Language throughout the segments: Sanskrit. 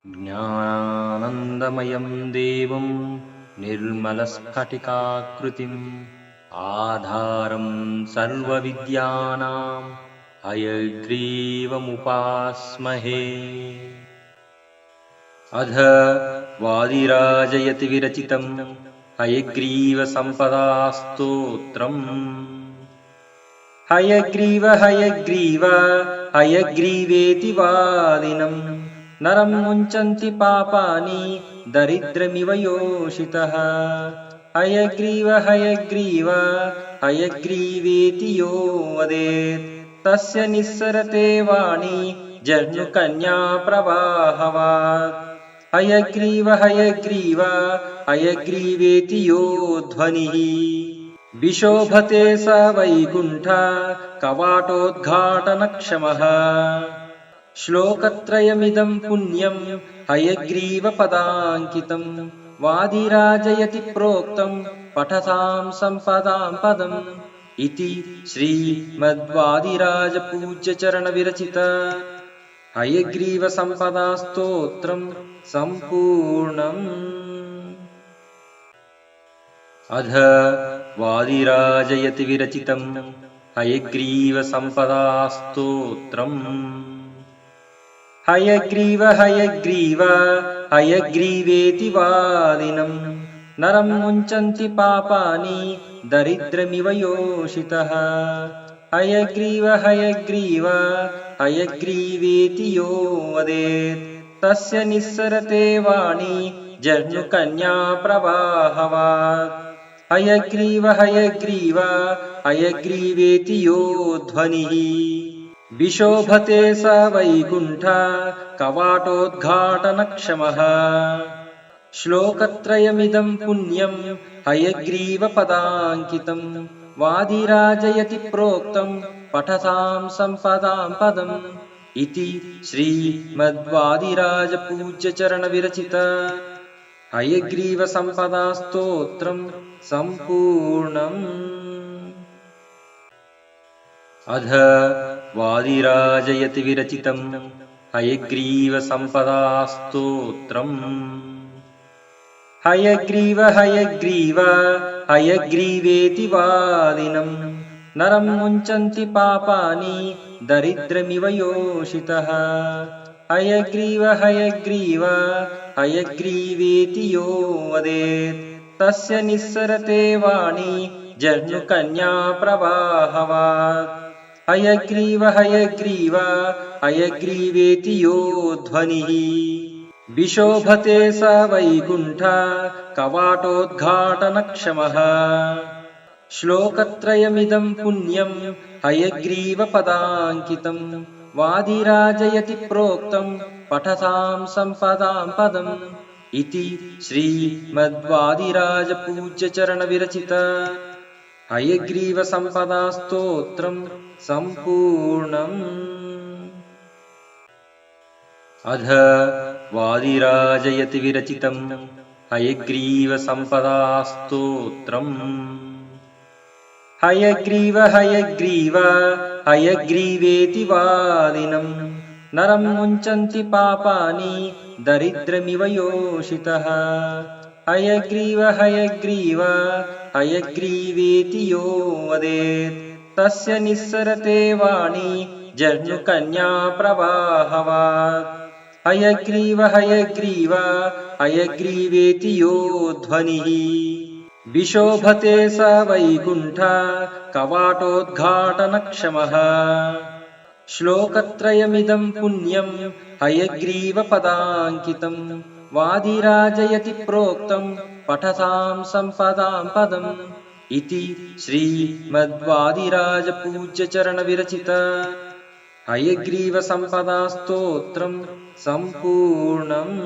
ज्ञानानन्दमयं देवं निर्मलस्फटिकाकृतिम् आधारं सर्वविद्यानां हयग्रीवमुपास्महे। अध वादिराजयति विरचितं हयग्रीवसम्पदास्तोत्रम्। हयग्रीव हयग्रीव हयग्रीवेति वादिनं नरं मुञ्चन्ति पापानि दरिद्रमिव योषितः। हयग्रीव हयग्रीव हयग्रीवेति यो वदेत् तस्य निस्सरते वाणी जह्नुकन्या प्रवाहवात्। हयग्रीव हयग्रीव हयग्रीवेति यो ध्वनिः विशोभते स वैकुण्ठ कवाटोद्घाटनक्षमः। श्लोकत्रयमिदं पुण्यं हयग्रीवपदाङ्कितं वादिराजयति प्रोक्तं पठतां सम्पदां पदम् इति श्रीमद्वादिराजपूज्यचरणविरचित हयग्रीवसम्पदास्तोत्रं सम्पूर्णम्। अध वादिराजयति विरचितं हयग्रीवसम्पदास्तोत्रम्। हयग्रीव हयग्रीव हयग्रीवेति वादिनं नरं मुञ्चन्ति पापानि दरिद्रमिव योषितः। हयग्रीव हयग्रीव हयग्रीवेति यो वदेत् तस्य निस्सरते वाणी जह्नुकन्या प्रवाहवात्। हयग्रीव हयग्रीव हयग्रीवेति यो ध्वनिः विशोभते स वैकुण्ठ कवाटोद्घाटनक्षमः। श्लोकत्रयमिदं पुण्यं हयग्रीवपदाङ्कितं वादिराजयति प्रोक्तं पठतां सम्पदां पदम् इति श्रीमद्वादिराजपूज्यचरणविरचित हयग्रीवसम्पदास्तोत्रं सम्पूर्णम्। अध वादिराजयति विरचितं हयग्रीवसम्पदास्तोत्रम्। हयग्रीव हयग्रीव हयग्रीवेति वादिनं नरं मुञ्चन्ति पापानि दरिद्रमिव योषितः। हयग्रीव हयग्रीव हयग्रीवेति यो वदेत् तस्य निस्सरते वाणी जह्नुकन्या प्रवाहवात्। हयग्रीव हयग्रीव हयग्रीवेति यो ध्वनिः विशोभते स वैकुण्ठ कवाटोद्घाटनक्षमः। श्लोकत्रयमिदं पुण्यं हयग्रीवपदाङ्कितं वादिराजयति प्रोक्तं पठतां सम्पदां पदम् इति श्रीमद्वादिराजपूज्यचरणविरचित हयग्रीवसम्पदास्तोत्रं सम्पूर्णम्। अध वादिराजयति विरचितं हयग्रीवसम्पदास्तोत्रम्। हयग्रीव हयग्रीव हयग्रीवेति वादिनं नरं मुञ्चन्ति पापानि दरिद्रमिव योषितः। हयग्रीव हयग्रीव हयग्रीवेति यो वदेत् तस्य निस्सरते वाणी जह्नुकन्या प्रवाहवात्। हयग्रीव हयग्रीव हयग्रीवेति यो ध्वनिः विशोभते स वैकुण्ठ कवाटोद्घाटनक्षमः। श्लोकत्रयमिदं पुण्यं हयग्रीवपदाङ्कितं वादिराजयति प्रोक्तं पठतां सम्पदां पदम् इति श्रीमद्वादिराजपूज्यचरणविरचित हयग्रीवसम्पदास्तोत्रं सम्पूर्णम्।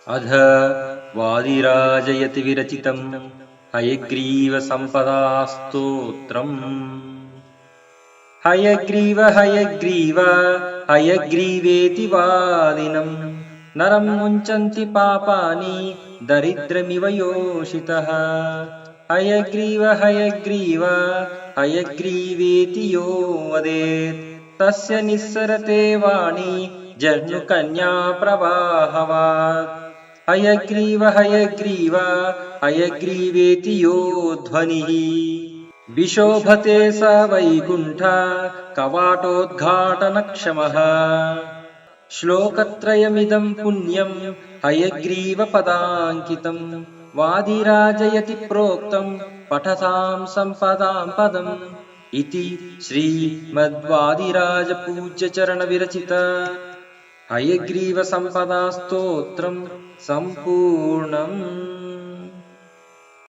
अध वादिराजयति विरचितं हयग्रीवसम्पदास्तोत्रम्। हयग्रीव हयग्रीव हयग्रीवेति वादिनं नरं मुञ्चन्ति पापानि दरिद्रमिव योषितः। हयग्रीव हयग्रीव हयग्रीवेति यो वदेत् तस्य निस्सरते वाणी जह्नुकन्या प्रवाहवात्। हयग्रीव हयग्रीव हयग्रीवेति यो ध्वनिः विशोभते स वैकुण्ठ कवाटोद्घाटनक्षमः। श्लोकत्रयमिदं पुण्यं हयग्रीवपदाङ्कितं वादिराजयति प्रोक्तं पठतां सम्पदां पदम् इति श्रीमद्वादिराजपूज्यचरणविरचित हयग्रीवसम्पदास्तोत्रं सम्पूर्णम्।